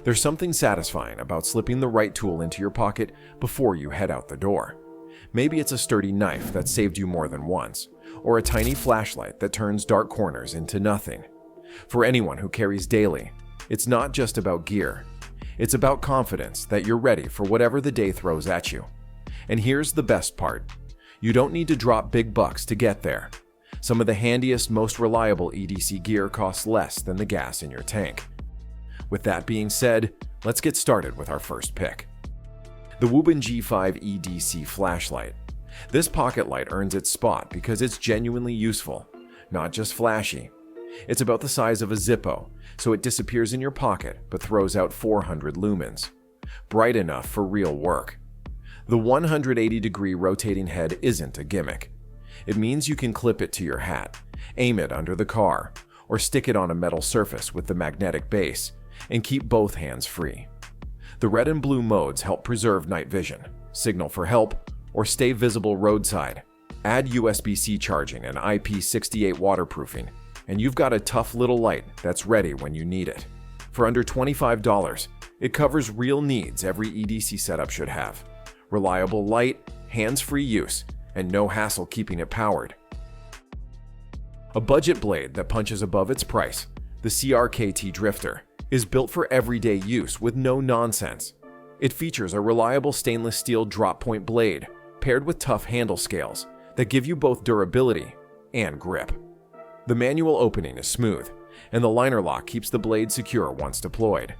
There's something satisfying about slipping the right tool into your pocket before you head out the door. Maybe it's a sturdy knife that saved you more than once, or a tiny flashlight that turns dark corners into nothing. For anyone who carries daily, it's not just about gear. It's about confidence that you're ready for whatever the day throws at you. And here's the best part. You don't need to drop big bucks to get there. Some of the handiest, most reliable EDC gear costs less than the gas in your tank. With that being said, let's get started with our first pick. The Wuben G5 E.D.C flashlight. This pocket light earns its spot because it's genuinely useful, not just flashy. It's about the size of a Zippo, so it disappears in your pocket but throws out 400 lumens. Bright enough for real work. The 180-degree rotating head isn't a gimmick. It means you can clip it to your hat, aim it under the car, or stick it on a metal surface with the magnetic base, and keep both hands free. The red and blue modes help preserve night vision, signal for help, or stay visible roadside. Add USB-C charging and IP68 waterproofing, and you've got a tough little light that's ready when you need it. For under $25, it covers real needs every EDC setup should have. Reliable light, hands-free use, and no hassle keeping it powered. A budget blade that punches above its price, the CRKT Drifter, is built for everyday use with no nonsense. It features a reliable stainless steel drop-point blade paired with tough handle scales that give you both durability and grip. The manual opening is smooth, and the liner lock keeps the blade secure once deployed.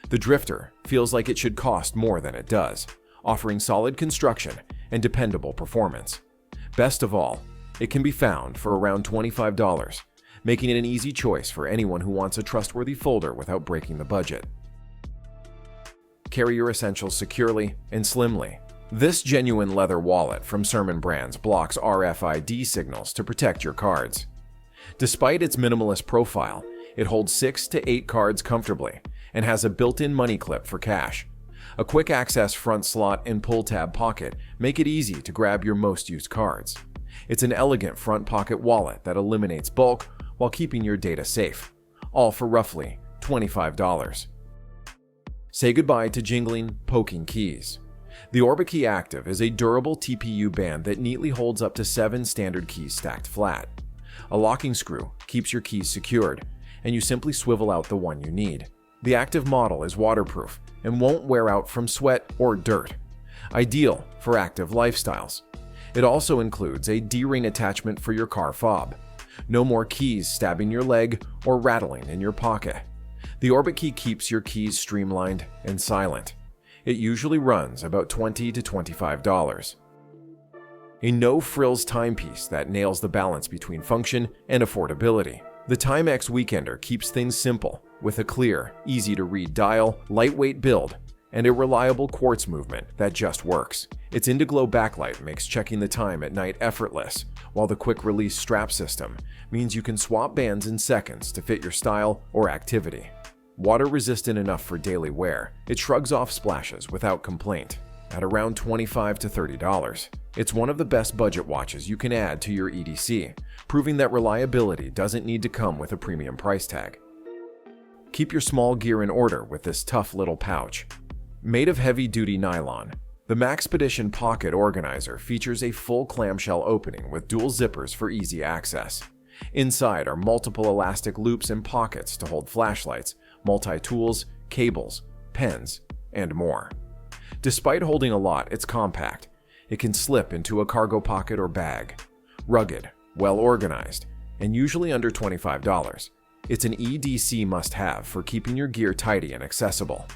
The Drifter feels like it should cost more than it does, offering solid construction and dependable performance. Best of all, it can be found for around $25, making it an easy choice for anyone who wants a trustworthy folder without breaking the budget. Carry your essentials securely and slimly. This genuine leather wallet from Serman brands blocks RFID signals to protect your cards. Despite its minimalist profile, it holds 6 to 8 cards comfortably and has a built-in money clip for cash. A quick access front slot and pull tab pocket make it easy to grab your most used cards. It's an elegant front pocket wallet that eliminates bulk while keeping your data safe, all for roughly $25. Say goodbye to jingling, poking keys. The Orbitkey Key Active is a durable TPU band that neatly holds up to 7 standard keys stacked flat. A locking screw keeps your keys secured, and you simply swivel out the one you need. The active model is waterproof and won't wear out from sweat or dirt. Ideal for active lifestyles. It also includes a D-ring attachment for your car fob. No more keys stabbing your leg or rattling in your pocket. The Orbitkey keeps your keys streamlined and silent. It usually runs about $20 to $25. A no-frills timepiece that nails the balance between function and affordability. The Timex Weekender keeps things simple with a clear, easy-to-read dial, lightweight build, and a reliable quartz movement that just works. Its Indiglow backlight makes checking the time at night effortless, while the quick-release strap system means you can swap bands in seconds to fit your style or activity. Water-resistant enough for daily wear, it shrugs off splashes without complaint. At around $25 to $30, it's one of the best budget watches you can add to your EDC, proving that reliability doesn't need to come with a premium price tag. Keep your small gear in order with this tough little pouch. Made of heavy-duty nylon, the Maxpedition Pocket Organizer features a full clamshell opening with dual zippers for easy access. Inside are multiple elastic loops and pockets to hold flashlights, multi-tools, cables, pens, and more. Despite holding a lot, it's compact. It can slip into a cargo pocket or bag. Rugged, well-organized, and usually under $25. It's an E.D.C must-have for keeping your gear tidy and accessible.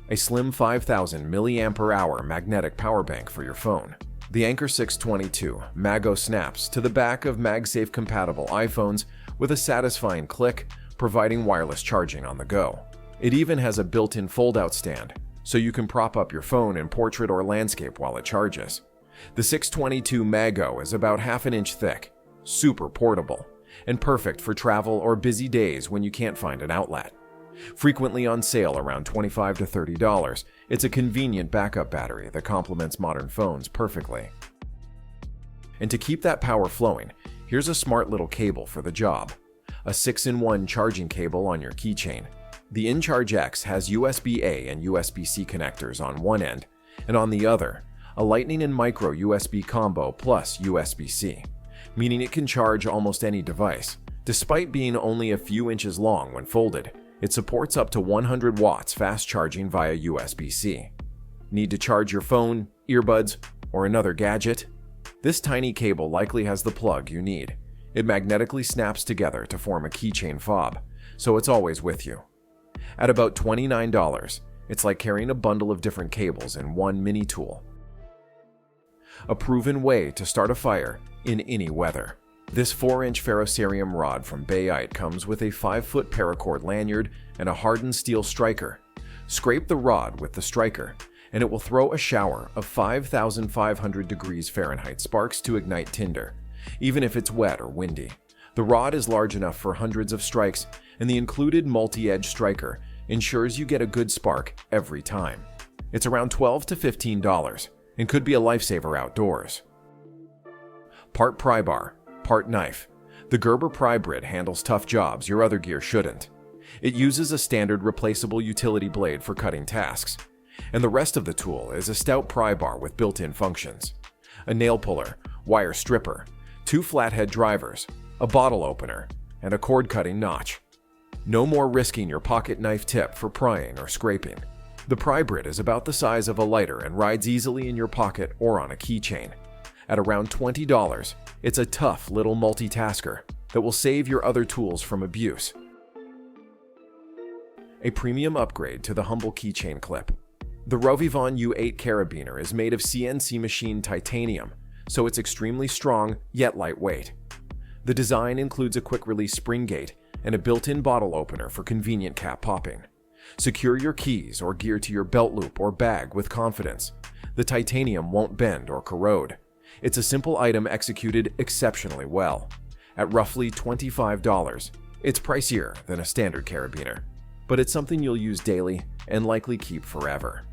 A slim 5,000 mAh magnetic power bank for your phone. The Anker 622 MagGo snaps to the back of MagSafe-compatible iPhones with a satisfying click, providing wireless charging on the go. It even has a built-in fold-out stand, so you can prop up your phone in portrait or landscape while it charges. The 622 MagGo is about half an inch thick, super portable, and perfect for travel or busy days when you can't find an outlet. Frequently on sale around $25 to $30, it's a convenient backup battery that complements modern phones perfectly. And to keep that power flowing, here's a smart little cable for the job. A 6-in-1 charging cable on your keychain. The inCharge X has USB-A and USB-C connectors on one end, and on the other, a Lightning and Micro USB combo plus USB-C, meaning it can charge almost any device. Despite being only a few inches long when folded, it supports up to 100 watts fast charging via USB-C. Need to charge your phone, earbuds, or another gadget? This tiny cable likely has the plug you need. It magnetically snaps together to form a keychain fob, so it's always with you. At about $29, it's like carrying a bundle of different cables in one mini tool. A proven way to start a fire in any weather. This 4-inch Ferrocerium rod from Bayite comes with a 5-foot Paracord lanyard and a hardened steel striker. Scrape the rod with the striker, and it will throw a shower of 5,500 degrees Fahrenheit sparks to ignite tinder, even if it's wet or windy. The rod is large enough for hundreds of strikes, and the included multi-edge striker ensures you get a good spark every time. It's around $12 to $15 and could be a lifesaver outdoors. Part pry bar, part knife. The Gerber Prybrid handles tough jobs your other gear shouldn't. It uses a standard replaceable utility blade for cutting tasks, and the rest of the tool is a stout pry bar with built-in functions. A nail puller, wire stripper, 2 flathead drivers, a bottle opener, and a cord-cutting notch. No more risking your pocket knife tip for prying or scraping. The Prybrid is about the size of a lighter and rides easily in your pocket or on a keychain. At around $20, it's a tough little multitasker that will save your other tools from abuse. A premium upgrade to the humble keychain clip. The RovyVon U8 Carabiner is made of CNC machined titanium, so it's extremely strong yet lightweight. The design includes a quick-release spring gate and a built-in bottle opener for convenient cap popping. Secure your keys or gear to your belt loop or bag with confidence. The titanium won't bend or corrode. It's a simple item executed exceptionally well. At roughly $25, it's pricier than a standard carabiner, but it's something you'll use daily and likely keep forever.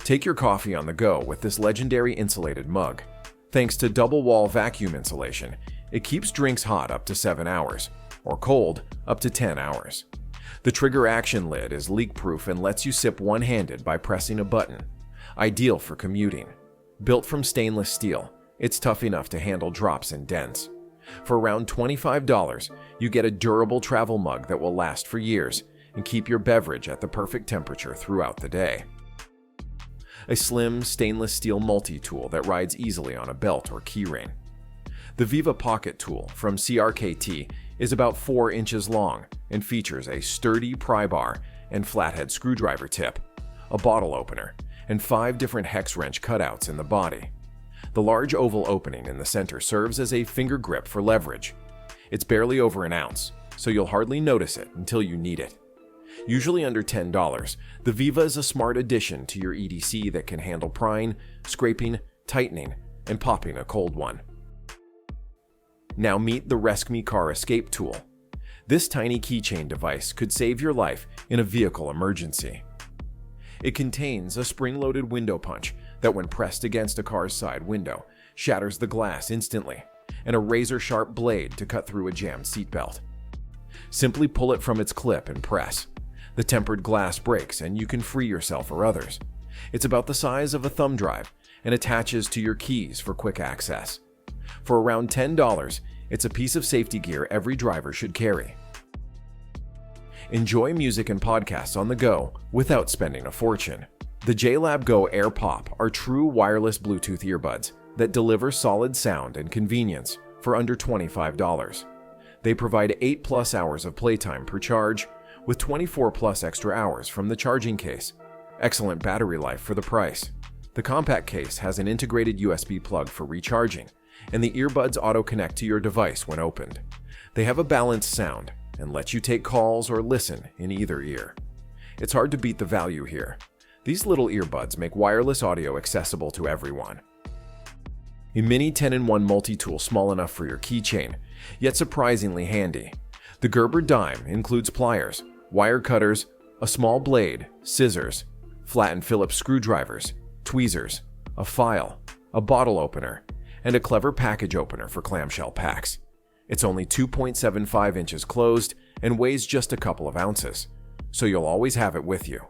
Take your coffee on the go with this legendary insulated mug. Thanks to double-wall vacuum insulation, it keeps drinks hot up to 7 hours, or cold up to 10 hours. The trigger action lid is leak-proof and lets you sip one-handed by pressing a button. Ideal for commuting. Built from stainless steel, it's tough enough to handle drops and dents. For around $25, you get a durable travel mug that will last for years and keep your beverage at the perfect temperature throughout the day. A slim stainless steel multi-tool that rides easily on a belt or keyring. The Viva Pocket Tool from CRKT is about 4 inches long and features a sturdy pry bar and flathead screwdriver tip, a bottle opener, and 5 different hex wrench cutouts in the body. The large oval opening in the center serves as a finger grip for leverage. It's barely over an ounce, so you'll hardly notice it until you need it. Usually under $10, the Viva is a smart addition to your E.D.C that can handle prying, scraping, tightening, and popping a cold one. Now meet the Resqme Car Escape Tool. This tiny keychain device could save your life in a vehicle emergency. It contains a spring-loaded window punch that, when pressed against a car's side window, shatters the glass instantly, and a razor-sharp blade to cut through a jammed seatbelt. Simply pull it from its clip and press. The tempered glass breaks and you can free yourself or others. It's about the size of a thumb drive and attaches to your keys for quick access. For around $10, it's a piece of safety gear every driver should carry. Enjoy music and podcasts on the go without spending a fortune. The JLab Go Air Pop are true wireless Bluetooth earbuds that deliver solid sound and convenience for under $25. They provide 8+ hours of playtime per charge, with 24+ extra hours from the charging case. Excellent battery life for the price. The compact case has an integrated USB plug for recharging, and the earbuds auto-connect to your device when opened. They have a balanced sound and let you take calls or listen in either ear. It's hard to beat the value here. These little earbuds make wireless audio accessible to everyone. A mini 10-in-1 multi-tool small enough for your keychain, yet surprisingly handy. The Gerber Dime includes pliers, wire cutters, a small blade, scissors, flattened Phillips screwdrivers, tweezers, a file, a bottle opener, and a clever package opener for clamshell packs. It's only 2.75 inches closed and weighs just a couple of ounces. so you'll always have it with you.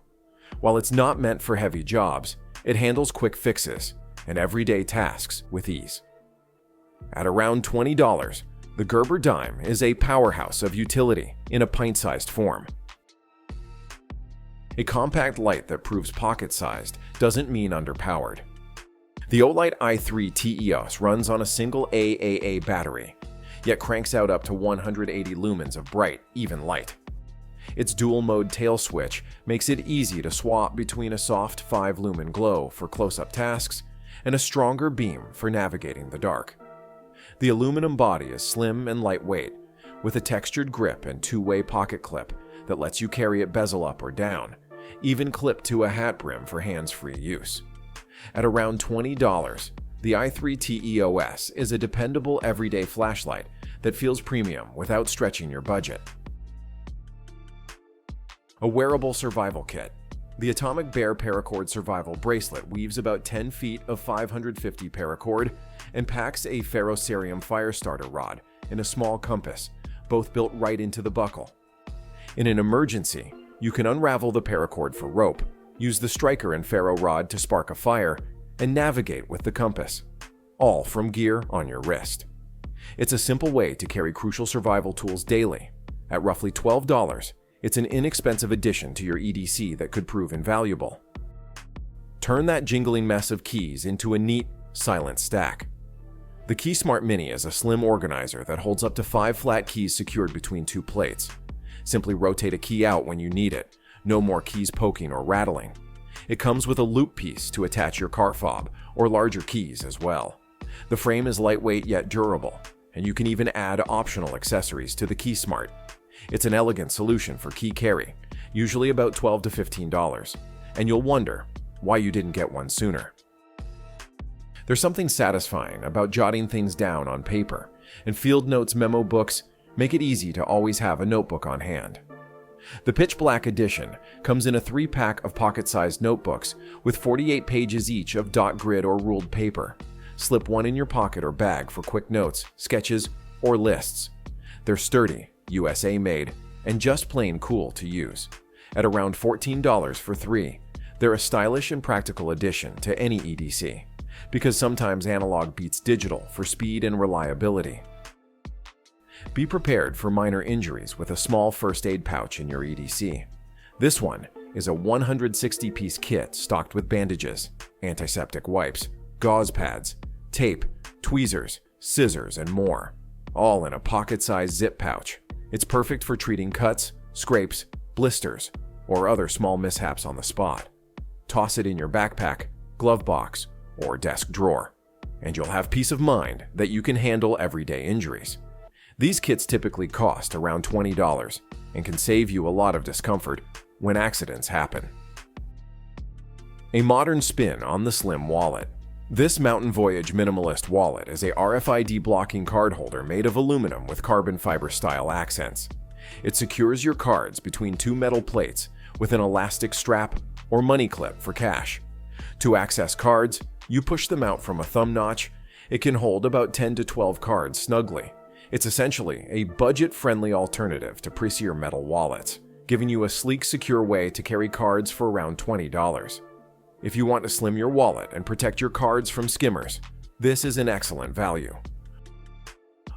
While it's not meant for heavy jobs, it handles quick fixes and everyday tasks with ease. At around $20, the Gerber Dime is a powerhouse of utility in a pint-sized form. A compact light that proves pocket-sized doesn't mean underpowered. The Olight i3 TEOS runs on a single AAA battery, yet cranks out up to 180 lumens of bright, even light. Its dual-mode tail switch makes it easy to swap between a soft 5-lumen glow for close-up tasks and a stronger beam for navigating the dark. The aluminum body is slim and lightweight, with a textured grip and two-way pocket clip that lets you carry it bezel up or down, even clipped to a hat brim for hands-free use. At around $20, the i3 TEOS is a dependable everyday flashlight that feels premium without stretching your budget. A wearable survival kit. The Atomic Bear Paracord Survival Bracelet weaves about 10 feet of 550 paracord and packs a Ferrocerium fire starter rod and a small compass, both built right into the buckle. In an emergency, you can unravel the paracord for rope, use the striker and ferro rod to spark a fire, and navigate with the compass, all from gear on your wrist. It's a simple way to carry crucial survival tools daily. At roughly $12, it's an inexpensive addition to your EDC that could prove invaluable. Turn that jingling mess of keys into a neat, silent stack. The KeySmart Mini is a slim organizer that holds up to 5 flat keys secured between 2 plates. Simply rotate a key out when you need it. No more keys poking or rattling. It comes with a loop piece to attach your car fob or larger keys as well. The frame is lightweight yet durable, and you can even add optional accessories to the KeySmart. It's an elegant solution for key carry, usually about $12 to $15, and you'll wonder why you didn't get one sooner. There's something satisfying about jotting things down on paper, and Field Notes memo books make it easy to always have a notebook on hand. The Pitch Black edition comes in a 3-pack of pocket-sized notebooks with 48 pages each of dot grid or ruled paper. Slip one in your pocket or bag for quick notes, sketches, or lists. They're sturdy, USA made, and just plain cool to use. At around $14 for 3, they're a stylish and practical addition to any EDC, because sometimes analog beats digital for speed and reliability. Be prepared for minor injuries with a small first aid pouch in your EDC. This one is a 160-piece kit stocked with bandages, antiseptic wipes, gauze pads, tape, tweezers, scissors, and more, all in a pocket-sized zip pouch. It's perfect for treating cuts, scrapes, blisters, or other small mishaps on the spot. Toss it in your backpack, glove box, or desk drawer, and you'll have peace of mind that you can handle everyday injuries. These kits typically cost around $20 and can save you a lot of discomfort when accidents happen. A modern spin on the slim wallet. This Mountain Voyage Minimalist wallet is a RFID blocking card holder made of aluminum with carbon fiber style accents. It secures your cards between 2 metal plates with an elastic strap or money clip for cash. To access cards, you push them out from a thumb notch. It can hold about 10 to 12 cards snugly. It's essentially a budget-friendly alternative to pricier metal wallets, giving you a sleek, secure way to carry cards for around $20. If you want to slim your wallet and protect your cards from skimmers, this is an excellent value.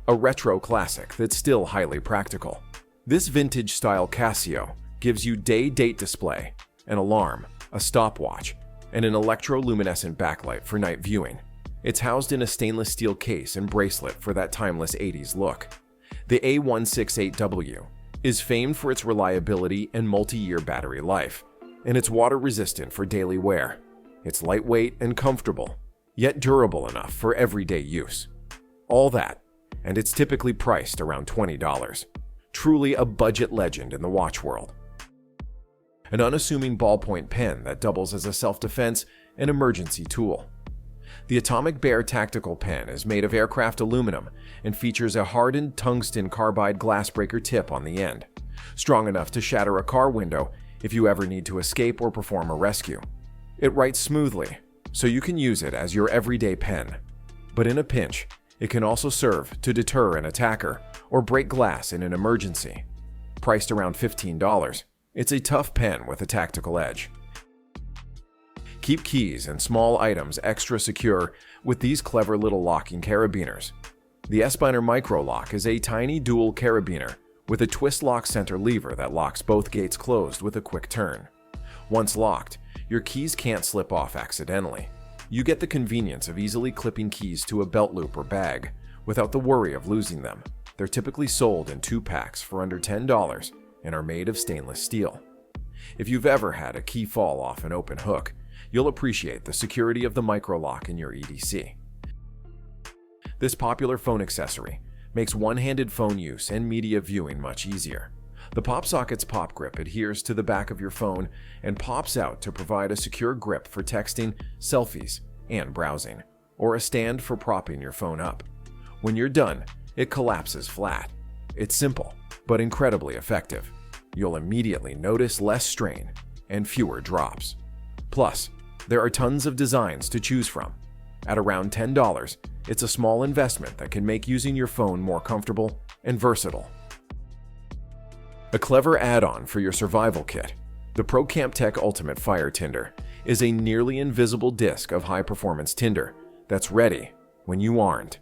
A retro classic that's still highly practical. This vintage-style Casio gives you day-date display, an alarm, a stopwatch, and an electroluminescent backlight for night viewing. It's housed in a stainless steel case and bracelet for that timeless 80s look. The A168W is famed for its reliability and multi-year battery life, and it's water-resistant for daily wear. It's lightweight and comfortable, yet durable enough for everyday use. All that, and it's typically priced around $20. Truly a budget legend in the watch world. An unassuming ballpoint pen that doubles as a self-defense and emergency tool. The Atomic Bear Tactical Pen is made of aircraft aluminum and features a hardened tungsten carbide glassbreaker tip on the end, strong enough to shatter a car window if you ever need to escape or perform a rescue. It writes smoothly, so you can use it as your everyday pen. But in a pinch, it can also serve to deter an attacker or break glass in an emergency. Priced around $15, It's a tough pen with a tactical edge. Keep keys and small items extra secure with these clever little locking carabiners. The Espiner Micro Lock is a tiny dual carabiner with a twist lock center lever that locks both gates closed with a quick turn. Once locked, your keys can't slip off accidentally. You get the convenience of easily clipping keys to a belt loop or bag without the worry of losing them. They're typically sold in 2 packs for under $10 and are made of stainless steel. If you've ever had a key fall off an open hook, you'll appreciate the security of the micro lock in your EDC. This popular phone accessory makes one-handed phone use and media viewing much easier. The PopSockets PopGrip adheres to the back of your phone and pops out to provide a secure grip for texting, selfies, and browsing, or a stand for propping your phone up. When you're done, it collapses flat. It's simple, but incredibly effective. You'll immediately notice less strain and fewer drops. Plus, there are tons of designs to choose from. At around $10, it's a small investment that can make using your phone more comfortable and versatile. A clever add-on for your survival kit, the ProCampTech Ultimate Fire Tinder is a nearly invisible disc of high-performance tinder that's ready when you aren't.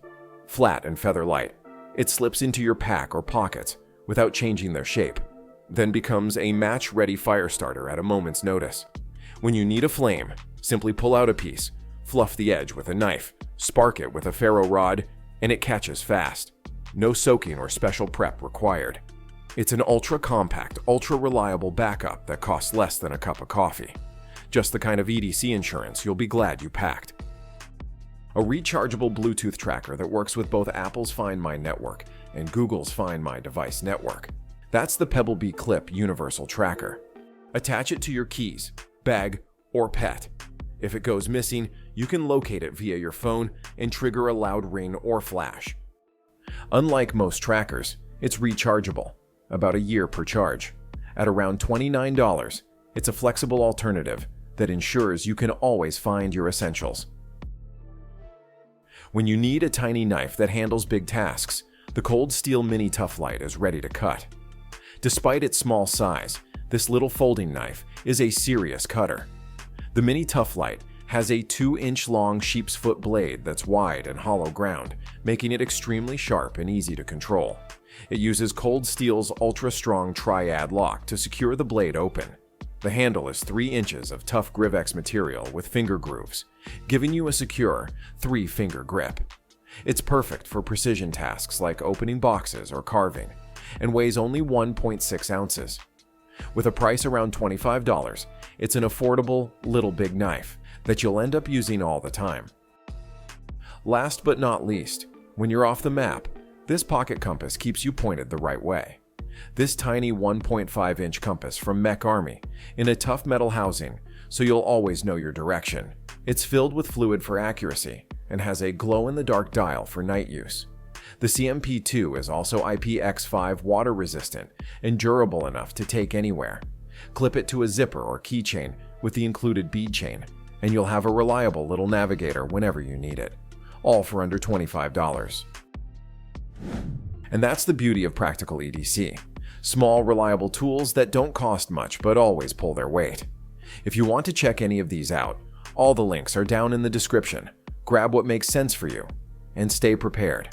Flat and feather light, it slips into your pack or pockets without changing their shape, then becomes a match-ready fire starter at a moment's notice. When you need a flame, simply pull out a piece, fluff the edge with a knife, spark it with a ferro rod, and it catches fast. No soaking or special prep required. It's an ultra-compact, ultra-reliable backup that costs less than a cup of coffee. Just the kind of EDC insurance you'll be glad you packed. A rechargeable Bluetooth tracker that works with both Apple's Find My Network and Google's Find My Device network. That's the Pebblebee Clip Universal Tracker. Attach it to your keys, bag, or pet. If it goes missing, you can locate it via your phone and trigger a loud ring or flash. Unlike most trackers, it's rechargeable, about a year per charge. At around $29, it's a flexible alternative that ensures you can always find your essentials. When you need a tiny knife that handles big tasks, the Cold Steel Mini Tuff-Lite is ready to cut. Despite its small size, this little folding knife is a serious cutter. The Mini Tuff-Lite has a 2-inch long sheep's foot blade that's wide and hollow ground, making it extremely sharp and easy to control. It uses Cold Steel's ultra-strong triad lock to secure the blade open. The handle is 3 inches of tough Grivex material with finger grooves, giving you a secure 3-finger grip. It's perfect for precision tasks like opening boxes or carving, and weighs only 1.6 ounces. With a price around $25, it's an affordable, little big knife that you'll end up using all the time. Last but not least, when you're off the map, this pocket compass keeps you pointed the right way. This tiny 1.5-inch compass from Mech Army in a tough metal housing, so you'll always know your direction. It's filled with fluid for accuracy and has a glow-in-the-dark dial for night use. The CMP2 is also IPX5 water resistant and durable enough to take anywhere. Clip it to a zipper or keychain with the included bead chain, and you'll have a reliable little navigator whenever you need it, all for under $25. And that's the beauty of practical EDC. Small, reliable tools that don't cost much but always pull their weight. If you want to check any of these out, all the links are down in the description. Grab what makes sense for you, and stay prepared.